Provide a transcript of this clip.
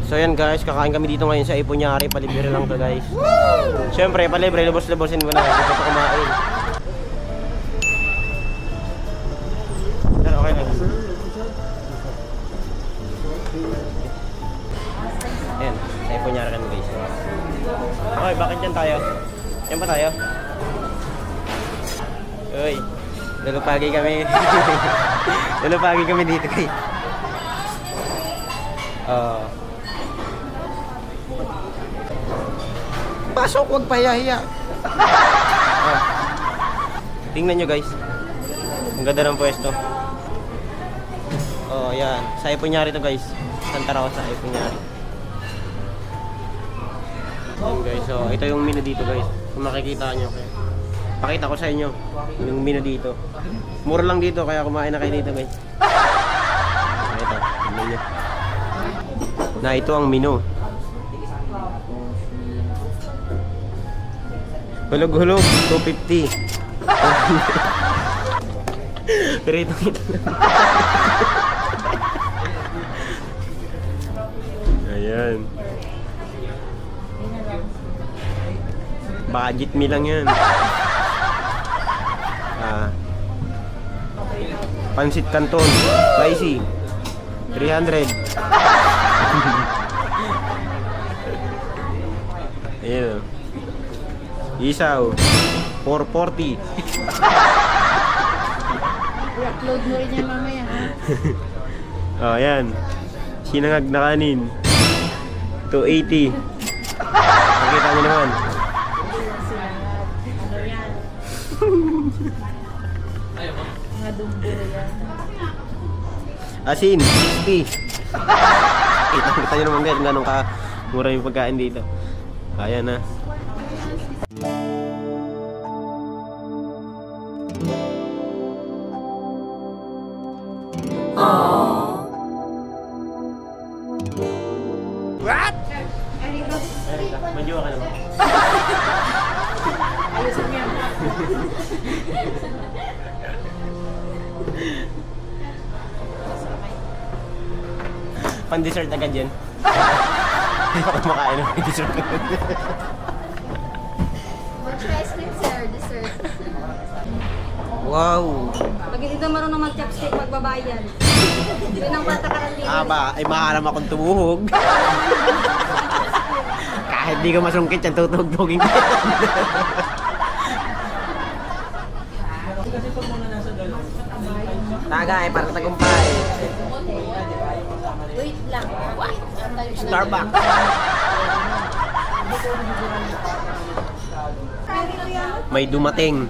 So yan guys, kakain kami dito ngayon sa Ipuñari. Palibre lang to guys. Siyempre, palibre, lubos-lubosin mo na. Gusto ko kumain. Pero okay lang. Ayan, sa Ipuñari kami guys. Okay, bakit dyan tayo? Yan pa tayo? Uy, lulupagi kami. Lulupagi kami dito guys. Pasok, huwag pahiya-hiya. Tingnan nyo guys. Ang ganda ng pwesto. Oh, yan. Sa Ipuñari to guys. Santa Rosa, Ipuñari. Yan guys. So, ito yung menu dito guys. Kung makikita nyo. Pakita ko sa inyo yung menu dito. Mura lang dito kaya kumain na kayo dito guys. Ito, yung menu. Na ito ang menu. Hulog-hulog, 250. Pero ito kita lang. Ayan. Budget me lang yan. Pansit Canton, spicy, 300. Ayan. Isaw, 440. I-upload mo rin yan mamaya, ha? Oh, ayan. Sinangag na kanin, 280. Nakita nyo naman. Ano yan? Mga dumbo yan. Asin, 60. Kita nyo naman guys, ganun ka mura yung pagkain dito. Ayan na. What? Medyo ka naman. Ayusin mo yan. Pan-dessert agad yan. Hindi ako kumakain ng pan-dessert. What's your ice cream, sir? Dessert. Wow! Pag hindi na marunong mag-chopstick, magbabayan. Yun ang patakaran dito. Ba, ay maalam akong tumuhog. Kahit di ka masungkit yan, tutugtugin ka. Tagay, para tagumpay. Wait lang. What? Starbucks. May dumating.